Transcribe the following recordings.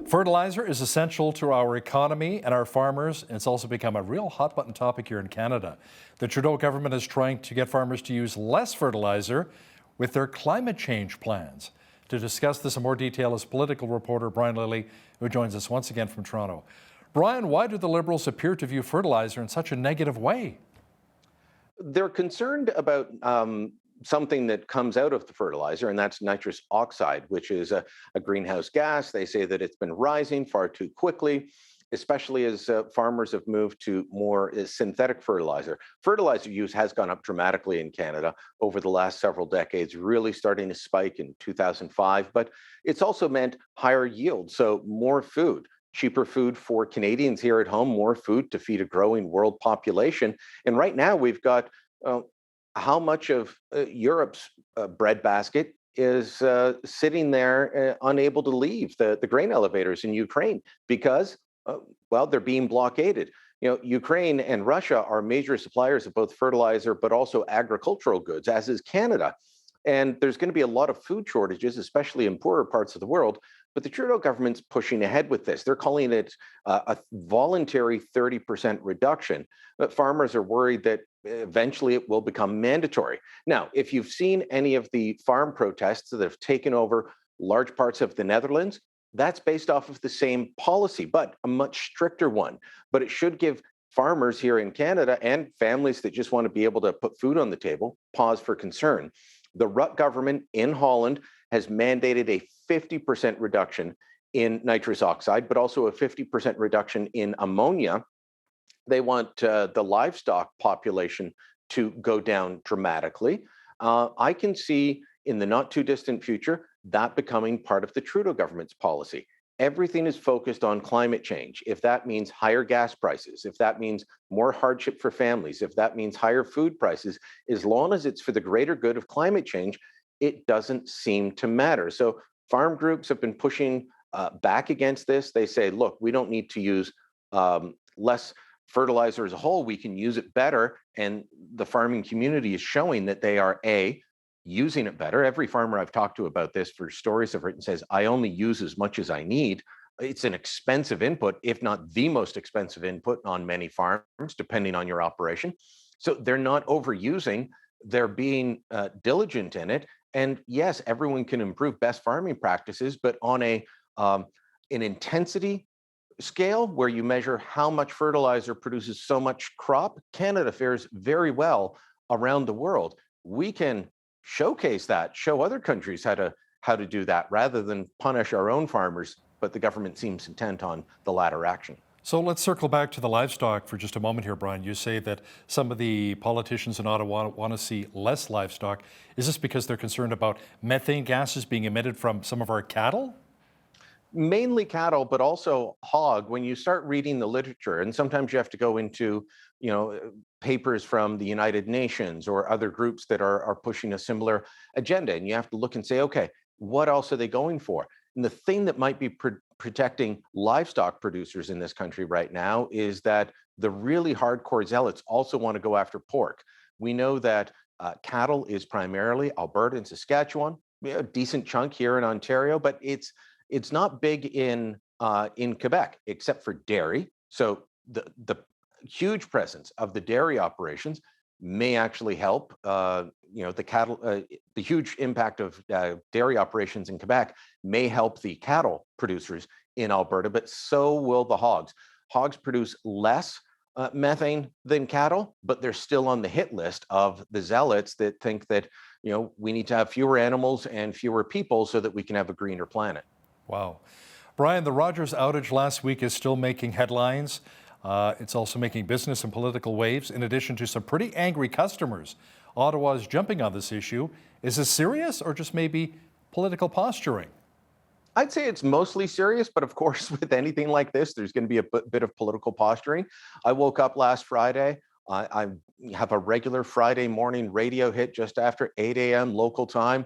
Fertilizer is essential to our economy and our farmers, and it's also become a real hot button topic here in Canada. The Trudeau government is trying to get farmers to use less fertilizer with their climate change plans. To discuss this in more detail is political reporter Brian Lilley, who joins us once again from Toronto. Brian, why do the Liberals appear to view fertilizer in such a negative way? They're concerned about something that comes out of the fertilizer, and that's nitrous oxide, which is a greenhouse gas. They say that it's been rising far too quickly, especially as farmers have moved to more synthetic fertilizer. Fertilizer use has gone up dramatically in Canada over the last several decades, really starting to spike in 2005, but it's also meant higher yield, so more food. Cheaper food for Canadians here at home, more food to feed a growing world population. And right now, we've got uh, how much of Europe's breadbasket is sitting there unable to leave the grain elevators in Ukraine because, well, they're being blockaded. You know, Ukraine and Russia are major suppliers of both fertilizer, but also agricultural goods, as is Canada. And there's going to be a lot of food shortages, especially in poorer parts of the world. But the Trudeau government's pushing ahead with this. They're calling it a voluntary 30% reduction. But farmers are worried that eventually it will become mandatory. Now, if you've seen any of the farm protests that have taken over large parts of the Netherlands, that's based off of the same policy, but a much stricter one. But it should give farmers here in Canada and families that just want to be able to put food on the table pause for concern. The Rutte government in Holland has mandated a 50% reduction in nitrous oxide, but also a 50% reduction in ammonia. They want the livestock population to go down dramatically. I can see in the not too distant future that becoming part of the Trudeau government's policy. Everything is focused on climate change. If that means higher gas prices, if that means more hardship for families, if that means higher food prices, as long as it's for the greater good of climate change, it doesn't seem to matter. So farm groups have been pushing back against this. They say, look, we don't need to use less fertilizer as a whole. We can use it better. And the farming community is showing that they are using it better. Every farmer I've talked to about this for stories I've written says, I only use as much as I need. It's an expensive input, if not the most expensive input on many farms, depending on your operation. So they're not overusing, they're being diligent in it. And yes, everyone can improve best farming practices, but on an intensity scale where you measure how much fertilizer produces so much crop, Canada fares very well around the world. We can showcase that, show other countries how to do that rather than punish our own farmers, but the government seems intent on the latter action. So let's circle back to the livestock for just a moment here, Brian. You say that some of the politicians in Ottawa want to see less livestock. Is this because they're concerned about methane gases being emitted from some of our cattle? Mainly cattle, but also hog. When you start reading the literature, and sometimes you have to go into, papers from the United Nations or other groups that are pushing a similar agenda, and you have to look and say, okay, what else are they going for? And the thing that might be protecting livestock producers in this country right now is that the really hardcore zealots also want to go after pork. We know that cattle is primarily Alberta and Saskatchewan, a decent chunk here in Ontario, but it's not big in Quebec, except for dairy. So the huge presence of the dairy operations may actually help. The cattle, the huge impact of dairy operations in Quebec may help the cattle producers in Alberta, but so will the hogs. Hogs produce less methane than cattle, but they're still on the hit list of the zealots that think that we need to have fewer animals and fewer people so that we can have a greener planet. Wow. Brian, the Rogers outage last week is still making headlines. It's also making business and political waves, in addition to some pretty angry customers. Ottawa is jumping on this issue. Is this serious or just maybe political posturing? I'd say it's mostly serious, but of course, with anything like this, there's going to be a bit of political posturing. I woke up last Friday. I have a regular Friday morning radio hit just after 8 a.m. local time.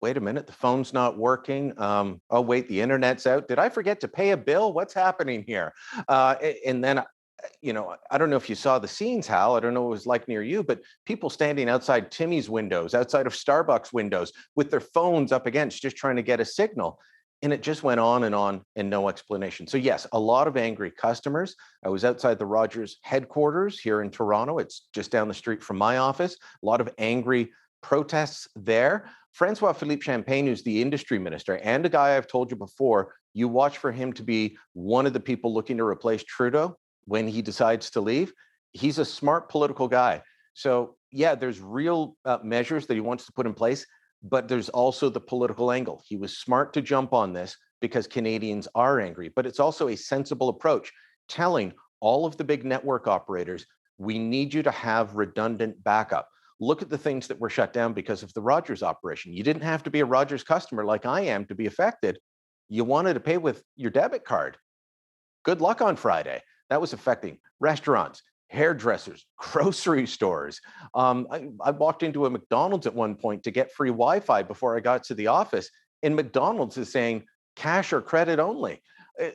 Wait a minute, the phone's not working. Oh, wait, the internet's out. Did I forget to pay a bill? What's happening here? And then, I don't know if you saw the scenes, Hal. I don't know what it was like near you, but people standing outside Timmy's windows, outside of Starbucks windows with their phones up against, just trying to get a signal. And it just went on and no explanation. So yes, a lot of angry customers. I was outside the Rogers headquarters here in Toronto. It's just down the street from my office. A lot of angry protests there. Francois Philippe Champagne, who's the industry minister, and a guy I've told you before, you watch for him to be one of the people looking to replace Trudeau when he decides to leave. He's a smart political guy. So yeah, there's real measures that he wants to put in place, but there's also the political angle. He was smart to jump on this because Canadians are angry, but it's also a sensible approach, telling all of the big network operators, we need you to have redundant backup. Look at the things that were shut down because of the Rogers operation. You didn't have to be a Rogers customer like I am to be affected. You wanted to pay with your debit card. Good luck on Friday. That was affecting restaurants, hairdressers, grocery stores. I walked into a McDonald's at one point to get free Wi-Fi before I got to the office, and McDonald's is saying cash or credit only.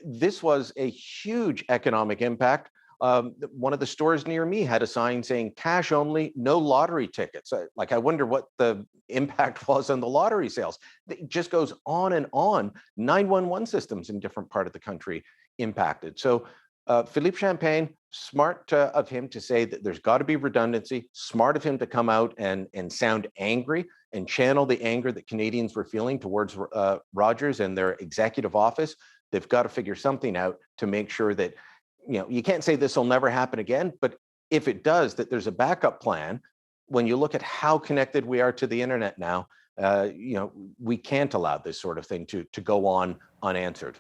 This was a huge economic impact. One of the stores near me had a sign saying cash only, no lottery tickets. I wonder what the impact was on the lottery sales. It just goes on and on. 911 systems in different part of the country impacted. So Philippe Champagne, smart of him to say that there's got to be redundancy, smart of him to come out and sound angry and channel the anger that Canadians were feeling towards Rogers and their executive office. They've got to figure something out to make sure that, you can't say this will never happen again, but if it does, that there's a backup plan. When you look at how connected we are to the internet now, we can't allow this sort of thing to go on unanswered.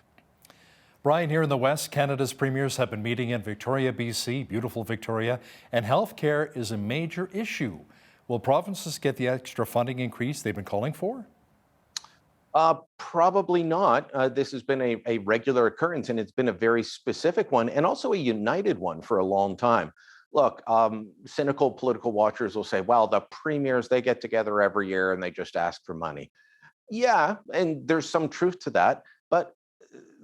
Brian, here in the West, Canada's premiers have been meeting in Victoria, BC, beautiful Victoria, and healthcare is a major issue. Will provinces get the extra funding increase they've been calling for? Probably not. This has been a regular occurrence, and it's been a very specific one and also a united one for a long time. Look, cynical political watchers will say, well, the premiers, they get together every year and they just ask for money. Yeah, and there's some truth to that. But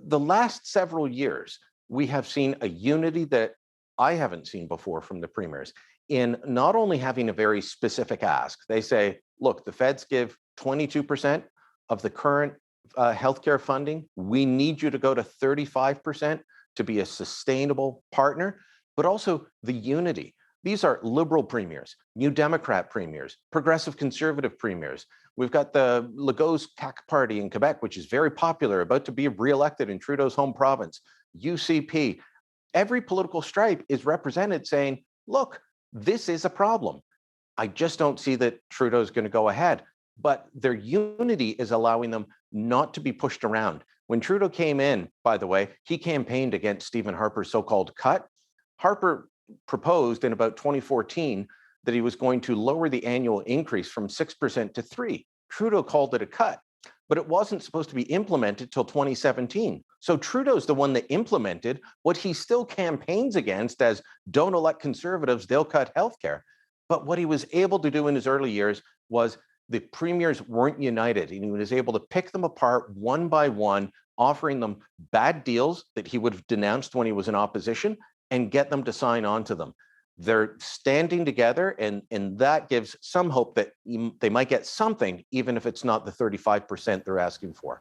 the last several years, we have seen a unity that I haven't seen before from the premiers in not only having a very specific ask. They say, look, the feds give 22% of the current healthcare funding. We need you to go to 35% to be a sustainable partner, but also the unity. These are liberal premiers, New Democrat premiers, progressive conservative premiers. We've got the Legault's CAQ party in Quebec, which is very popular, about to be reelected in Trudeau's home province, UCP. Every political stripe is represented saying, look, this is a problem. I just don't see that Trudeau's going to go ahead. But their unity is allowing them not to be pushed around. When Trudeau came in, by the way, he campaigned against Stephen Harper's so-called cut. Harper proposed in about 2014 that he was going to lower the annual increase from 6% to 3%. Trudeau called it a cut, but it wasn't supposed to be implemented till 2017. So Trudeau's the one that implemented what he still campaigns against as don't elect conservatives, they'll cut healthcare. But what he was able to do in his early years was the premiers weren't united, and he was able to pick them apart one by one, offering them bad deals that he would have denounced when he was in opposition and get them to sign on to them. They're standing together, and that gives some hope that they might get something, even if it's not the 35% they're asking for.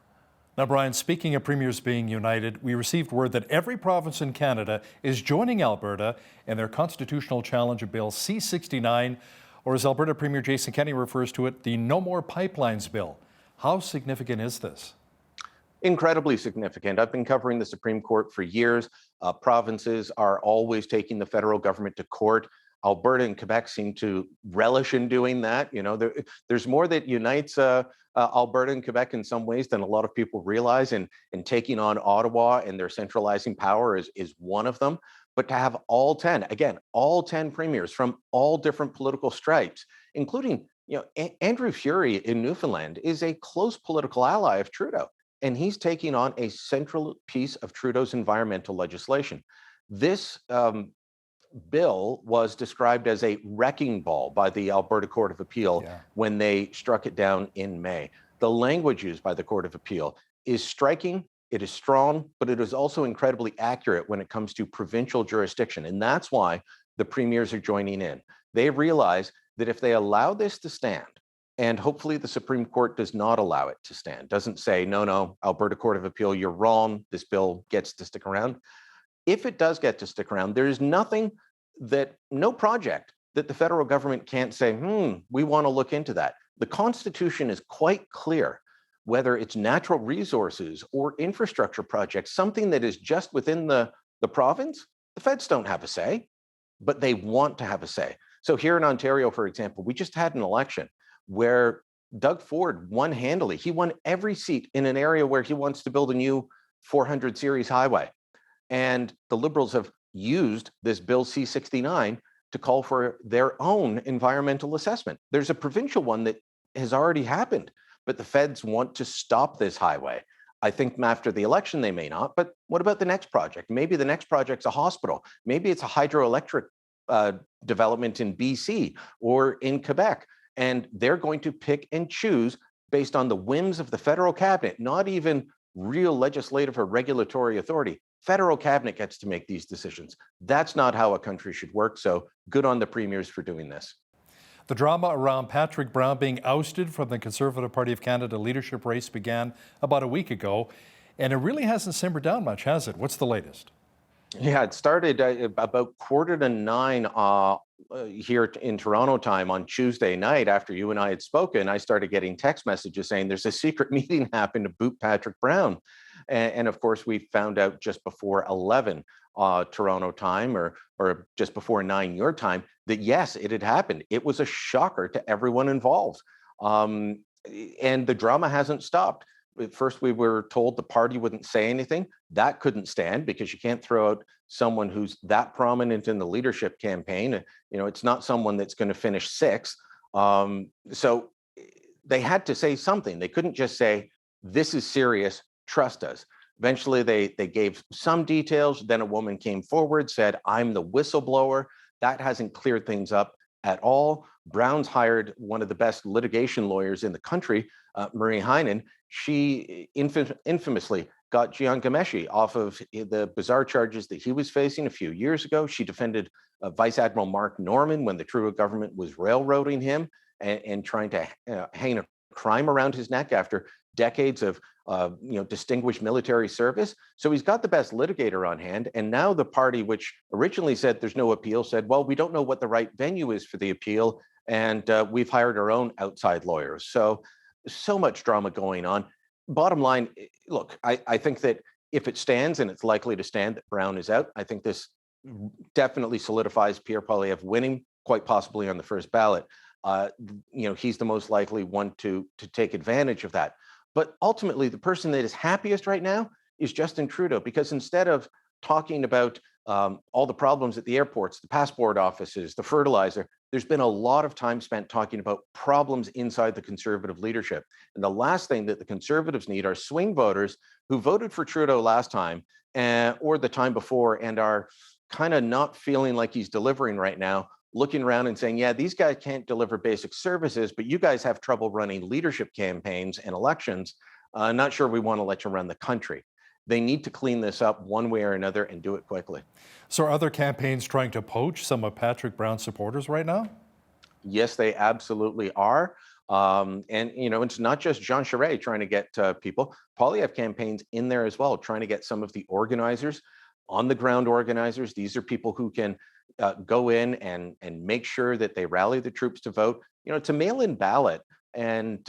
Now, Brian, speaking of premiers being united, we received word that every province in Canada is joining Alberta in their constitutional challenge of Bill C-69, or as Alberta Premier Jason Kenney refers to it, the No More Pipelines Bill. How significant is this? Incredibly significant. I've been covering the Supreme Court for years. Provinces are always taking the federal government to court. Alberta and Quebec seem to relish in doing that. There's more that unites Alberta and Quebec in some ways than a lot of people realize, and taking on Ottawa and their centralizing power is one of them. But to have all 10, again, all 10 premiers from all different political stripes, including, Andrew Furey in Newfoundland is a close political ally of Trudeau, and he's taking on a central piece of Trudeau's environmental legislation. This bill was described as a wrecking ball by the Alberta Court of Appeal when they struck it down in May. The language used by the Court of Appeal is striking. It is strong, but it is also incredibly accurate when it comes to provincial jurisdiction. And that's why the premiers are joining in. They realize that if they allow this to stand And hopefully the Supreme Court does not allow it to stand, doesn't say, no, no, Alberta Court of Appeal, you're wrong. This bill gets to stick around. If it does get to stick around, there is no project that the federal government can't say, we want to look into that. The Constitution is quite clear, whether it's natural resources or infrastructure projects, something that is just within the province, the feds don't have a say, but they want to have a say. So here in Ontario, for example, we just had an election where Doug Ford won handily. He won every seat in an area where he wants to build a new 400 series highway. And the Liberals have used this Bill C-69 to call for their own environmental assessment. There's a provincial one that has already happened, but the feds want to stop this highway. I think after the election, they may not, but what about the next project? Maybe the next project's a hospital. Maybe it's a hydroelectric development in BC or in Quebec. And they're going to pick and choose based on the whims of the federal cabinet, not even real legislative or regulatory authority. Federal cabinet gets to make these decisions. That's not how a country should work. So good on the premiers for doing this. The drama around Patrick Brown being ousted from the Conservative Party of Canada leadership race began about a week ago, and it really hasn't simmered down much, has it? What's the latest? Yeah, it started about 8:45 here in Toronto time on Tuesday night after you and I had spoken. I started getting text messages saying there's a secret meeting happened to boot Patrick Brown. And of course, we found out just before 11 Toronto time or just before 9 your time that, yes, it had happened. It was a shocker to everyone involved. And the drama hasn't stopped. At first, we were told the party wouldn't say anything. That couldn't stand because you can't throw out someone who's that prominent in the leadership campaign. You know, it's not someone that's going to finish sixth. So they had to say something. They couldn't just say, this is serious, trust us. Eventually, they gave some details. Then a woman came forward, said, I'm the whistleblower. That hasn't cleared things up at all. Brown's hired one of the best litigation lawyers in the country, Marie Heinen. She infamously got Jian Ghomeshi off of the bizarre charges that he was facing a few years ago. She defended Vice Admiral Mark Norman when the Trudeau government was railroading him and trying to hang a crime around his neck after decades of distinguished military service. So he's got the best litigator on hand. And now the party, which originally said there's no appeal, said, well, we don't know what the right venue is for the appeal. And we've hired our own outside lawyers. So much drama going on. Bottom line, look, I think that if it stands, and it's likely to stand, that Brown is out, I think this definitely solidifies Pierre Poilievre winning, quite possibly on the first ballot. He's the most likely one to take advantage of that. But ultimately, the person that is happiest right now is Justin Trudeau, because instead of talking about all the problems at the airports, the passport offices, the fertilizer, there's been a lot of time spent talking about problems inside the Conservative leadership. And the last thing that the Conservatives need are swing voters who voted for Trudeau last time or the time before and are kind of not feeling like he's delivering right now, looking around and saying, yeah, these guys can't deliver basic services, but you guys have trouble running leadership campaigns and elections. Not sure we want to let you run the country. They need to clean this up one way or another and do it quickly. So are other campaigns trying to poach some of Patrick Brown's supporters right now? Yes, they absolutely are. And, it's not just Jean Charest trying to get people. Poilievre campaigns in there as well, trying to get some of the organizers, on the ground organizers. These are people who can go in and make sure that they rally the troops to vote. It's a mail-in ballot. And,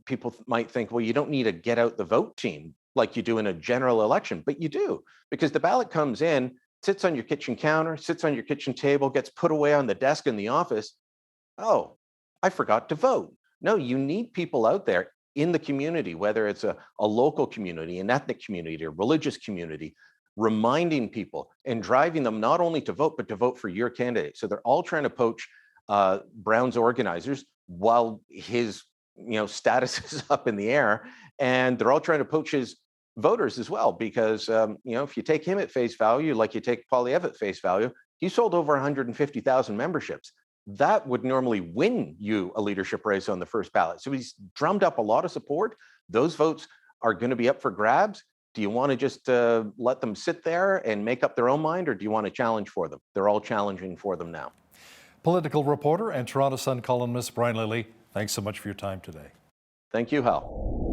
people might think, well, you don't need a get out the vote team like you do in a general election, but you do, because the ballot comes in, sits on your kitchen counter, sits on your kitchen table, gets put away on the desk in the office. Oh, I forgot to vote. No, you need people out there in the community, whether it's a local community, an ethnic community, a religious community, reminding people and driving them not only to vote, but to vote for your candidate. So they're all trying to poach Brown's organizers while his status is up in the air. And they're all trying to poach his voters as well, because if you take him at face value, like you take Poilievre at face value, he sold over 150,000 memberships. That would normally win you a leadership race on the first ballot. So he's drummed up a lot of support. Those votes are going to be up for grabs. Do you want to just let them sit there and make up their own mind, or do you want to challenge for them? They're all challenging for them now. Political reporter and Toronto Sun columnist Brian Lilley, Thanks so much for your time today. Thank you, Hal.